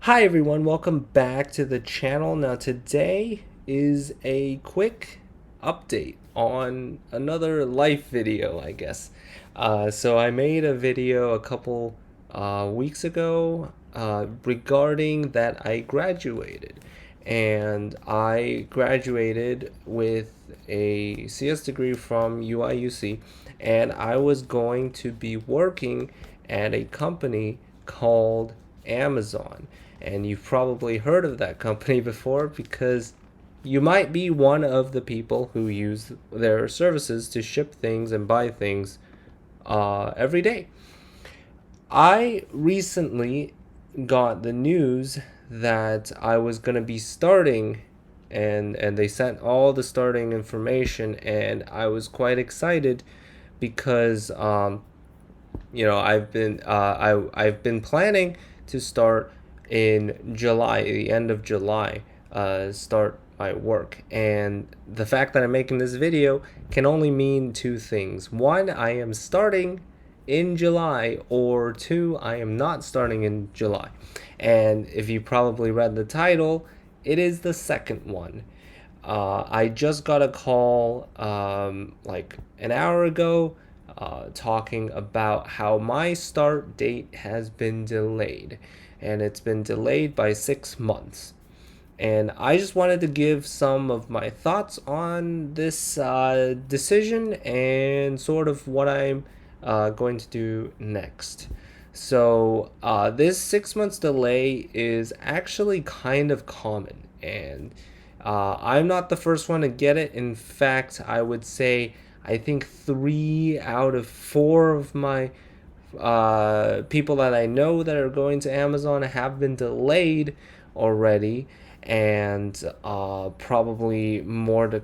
Hi everyone, welcome back to the channel. Now today is a quick update on another life video, I guess. So I made a video a couple weeks ago regarding that I graduated. And I graduated with a CS degree from UIUC, and I was going to be working at a company called Amazon. And you've probably heard of that company before because you might be one of the people who use their services to ship things and buy things every day. I recently got the news that I was going to be starting, and they sent all the starting information, and I was quite excited because I've been planning to start in July, the end of July, start my work. And the fact that I'm making this video can only mean two things. One, I am starting in July, or two, I am not starting in July. And if you probably read the title, it is the second one. I just got a call like an hour ago talking about how my start date has been delayed, and it's been delayed by 6 months. And I just wanted to give some of my thoughts on this decision and sort of what I'm going to do next. So, this 6 months delay is actually kind of common, and I'm not the first one to get it. In fact, I would say I think 3 out of 4 of my people that I know that are going to Amazon have been delayed already, and probably more to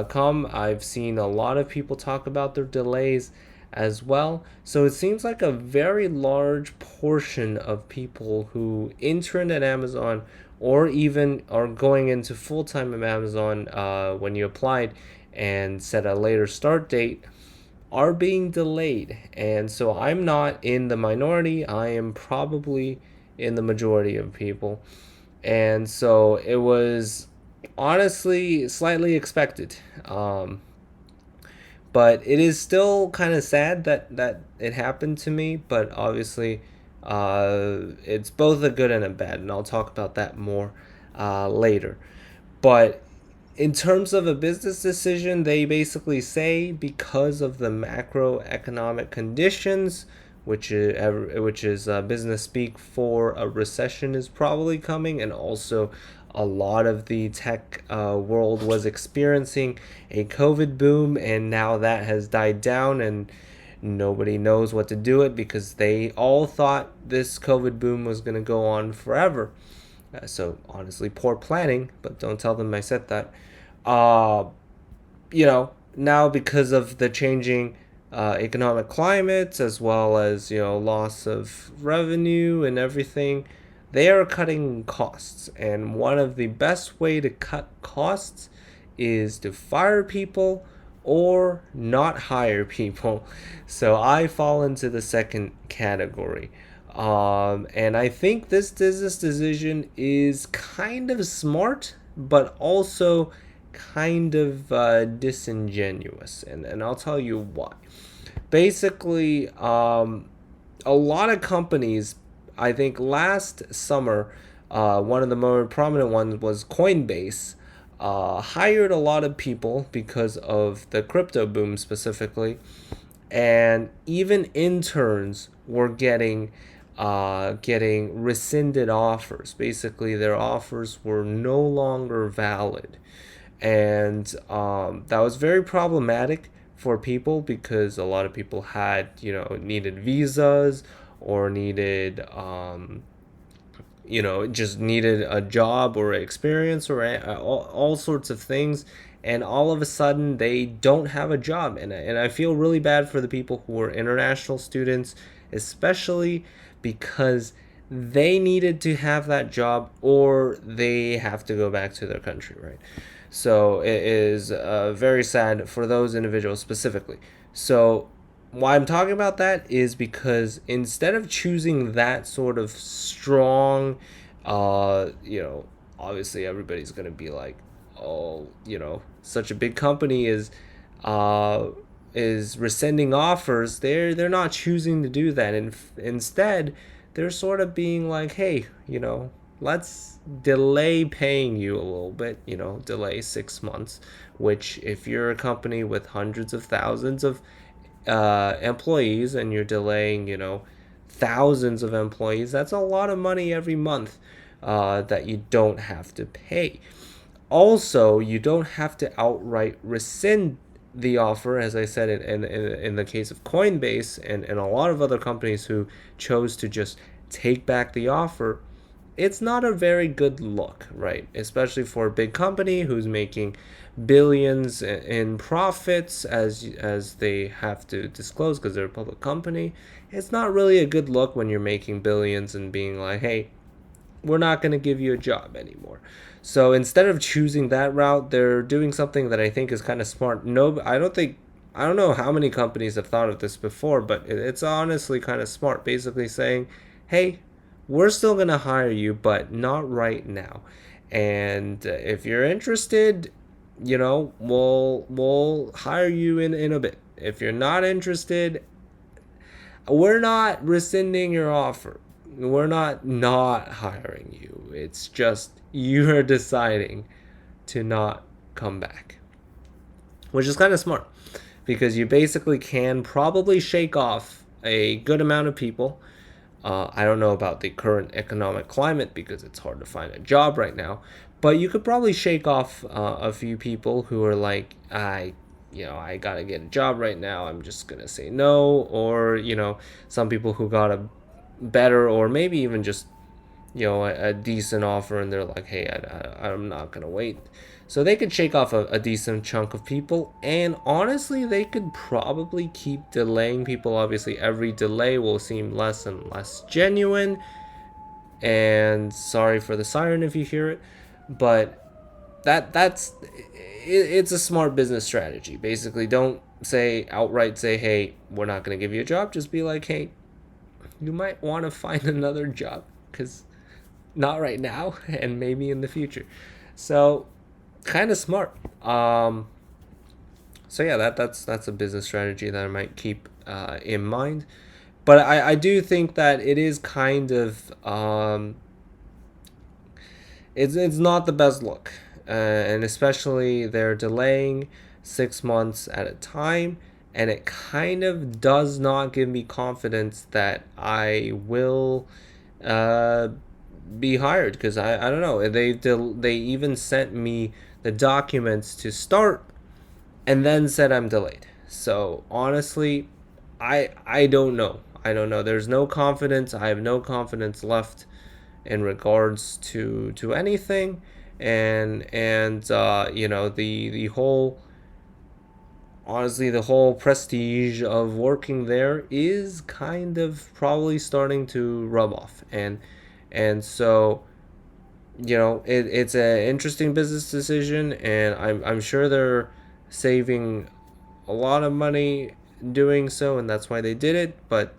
come. I've seen a lot of people talk about their delays as well. So it seems like a very large portion of people who interned at Amazon or even are going into full time at Amazon when you applied and set a later start date are being delayed. And so I'm not in the minority, I am probably in the majority of people. And so it was honestly slightly expected. But it is still kind of sad that it happened to me, but obviously it's both a good and a bad, and I'll talk about that more later. But in terms of a business decision, they basically say because of the macroeconomic conditions, which is business speak for a recession is probably coming, and also a lot of the tech world was experiencing a COVID boom, and now that has died down, and nobody knows what to do it because they all thought this COVID boom was going to go on forever. So honestly, poor planning, but don't tell them I said that. Uh, Now because of the changing economic climate as well as loss of revenue and everything, they are cutting costs. And one of the best way to cut costs is to fire people or not hire people. So I fall into the second category. And I think this business decision is kind of smart, but also kind of disingenuous. And I'll tell you why. Basically, a lot of companies, I think last summer, one of the more prominent ones was Coinbase, hired a lot of people because of the crypto boom specifically, and even interns were getting rescinded offers. Basically, their offers were no longer valid, and that was very problematic for people because a lot of people had needed visas or needed just needed a job or experience or all sorts of things, and all of a sudden they don't have a job. And I feel really bad for the people who are international students, especially because they needed to have that job or they have to go back to their country, right? So it is very sad for those individuals specifically. So why I'm talking about that is because instead of choosing that sort of strong You know, obviously everybody's gonna be like, oh, you know, such a big company uh, is rescinding offers. They're not choosing to do that, and instead, they're sort of being like, hey, you know, let's delay paying you a little bit. You know, delay 6 months. Which, if you're a company with hundreds of thousands of employees and you're delaying, you know, thousands of employees, that's a lot of money every month that you don't have to pay. Also, you don't have to outright rescind the offer, as I said in the case of Coinbase and a lot of other companies who chose to just take back the offer. It's not a very good look, right? Especially for a big company who's making billions in profits as they have to disclose because they're a public company. It's not really a good look when you're making billions and being like, hey, we're not going to give you a job anymore. So instead of choosing that route, they're doing something that I think is kind of smart. No, I don't know how many companies have thought of this before, but it's honestly kind of smart. Basically saying, hey, we're still going to hire you, but not right now. And if you're interested, you know, we'll hire you in a bit. If you're not interested, we're not rescinding your offer. We're not hiring you. It's just you're deciding to not come back, which is kind of smart because you basically can probably shake off a good amount of people. I don't know about the current economic climate because it's hard to find a job right now, but you could probably shake off a few people who are like, I gotta get a job right now. I'm just gonna say no, or some people who got a better or maybe even just a decent offer and they're like, hey, I'm not gonna wait. So they could shake off a decent chunk of people, and honestly they could probably keep delaying people. Obviously every delay will seem less and less genuine, and sorry for the siren if you hear it, but it's a smart business strategy. Basically, don't outright say, hey, we're not going to give you a job. Just be like, hey, you might want to find another job because not right now and maybe in the future. So kind of smart. So yeah, that's a business strategy that I might keep in mind. But I do think that it is kind of it's not the best look, and especially they're delaying 6 months at a time, and it kind of does not give me confidence that I will uh, be hired because I don't know, they even sent me the documents to start and then said I'm delayed. So honestly, I don't know. I don't know. There's no confidence. I have no confidence left in regards to anything, and the whole, honestly, the whole prestige of working there is kind of probably starting to rub off, and so it's an interesting business decision, and I'm sure they're saving a lot of money doing so, and that's why they did it. But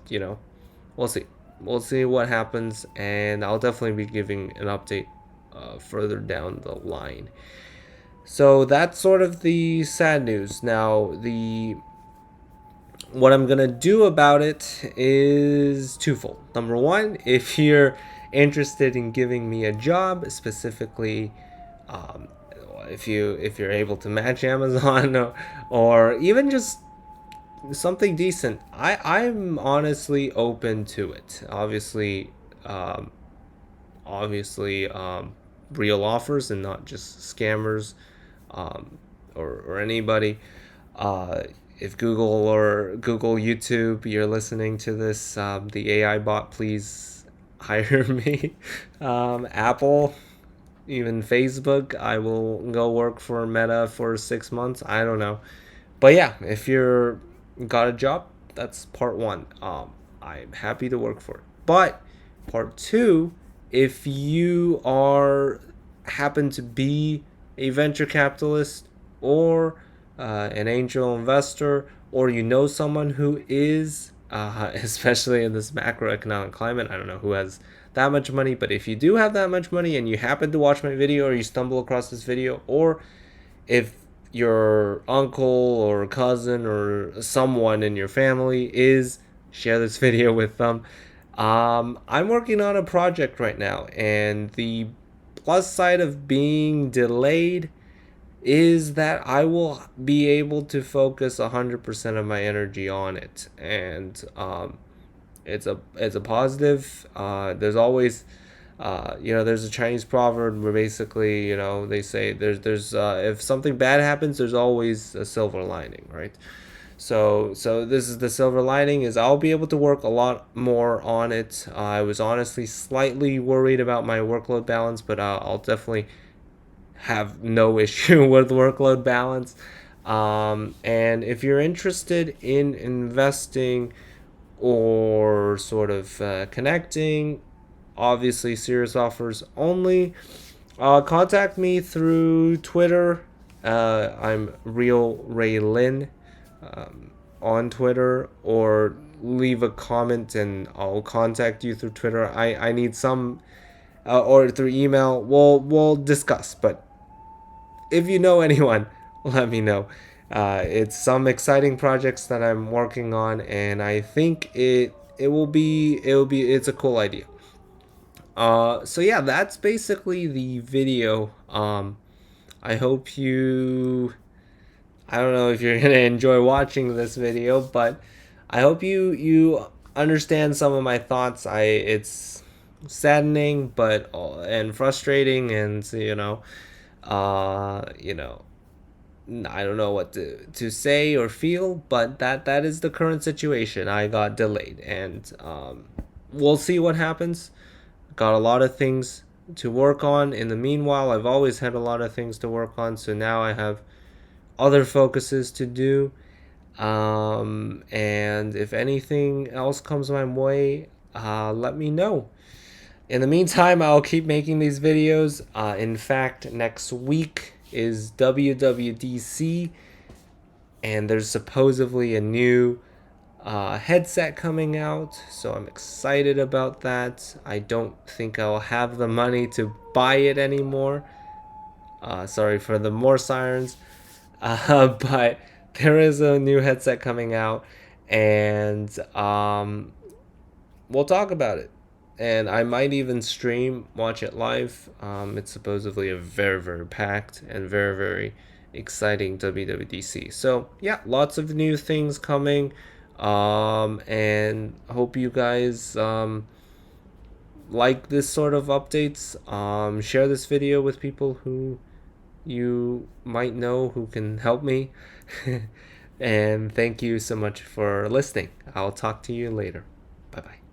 we'll see. We'll see what happens, and I'll definitely be giving an update further down the line. So that's sort of the sad news. Now, the what I'm gonna do about it is twofold. Number one, if you're interested in giving me a job, specifically, um, if you're able to match Amazon or even just something decent, I'm honestly open to it. Um, obviously, real offers and not just scammers, or anybody. Uh, if Google YouTube, you're listening to this, the AI bot, please hire me. Apple, even Facebook, I will go work for Meta for 6 months. I don't know, but yeah, if you're got a job, that's part one. I'm happy to work for it. But part two, if you are happen to be a venture capitalist or an angel investor, or you know someone who is, especially in this macroeconomic climate, I don't know who has that much money, but if you do have that much money and you happen to watch my video or you stumble across this video, or if your uncle or cousin or someone in your family is, share this video with them. I'm working on a project right now, and the plus side of being delayed is that I will be able to focus 100% of my energy on it, and it's a positive. There's always, there's a Chinese proverb where basically, they say there's if something bad happens, there's always a silver lining, right? So this is the silver lining, is I'll be able to work a lot more on it. I was honestly slightly worried about my workload balance, but I'll definitely have no issue with workload balance. And if you're interested in investing or sort of connecting, obviously serious offers only. Contact me through Twitter. I'm Real Ray Lin on Twitter, or leave a comment and I'll contact you through Twitter. I need some, or through email. We'll discuss. But if you know anyone, let me know. It's some exciting projects that I'm working on, and I think it's a cool idea. So yeah, that's basically the video. I hope I don't know if you're gonna enjoy watching this video, but I hope you understand some of my thoughts. It's saddening, but and frustrating, and I don't know what to say or feel, but that is the current situation. I got delayed, and we'll see what happens. Got a lot of things to work on. In the meanwhile, I've always had a lot of things to work on, so now I have other focuses to do. And if anything else comes my way, let me know. In the meantime, I'll keep making these videos. In fact, next week is WWDC, and there's supposedly a new headset coming out, so I'm excited about that. I don't think I'll have the money to buy it anymore. Sorry for the more sirens. But there is a new headset coming out, and we'll talk about it. And I might even watch it live. It's supposedly a very, very packed and very, very exciting WWDC. So yeah, lots of new things coming. And hope you guys like this sort of updates. Share this video with people who you might know who can help me. And thank you so much for listening. I'll talk to you later. Bye bye.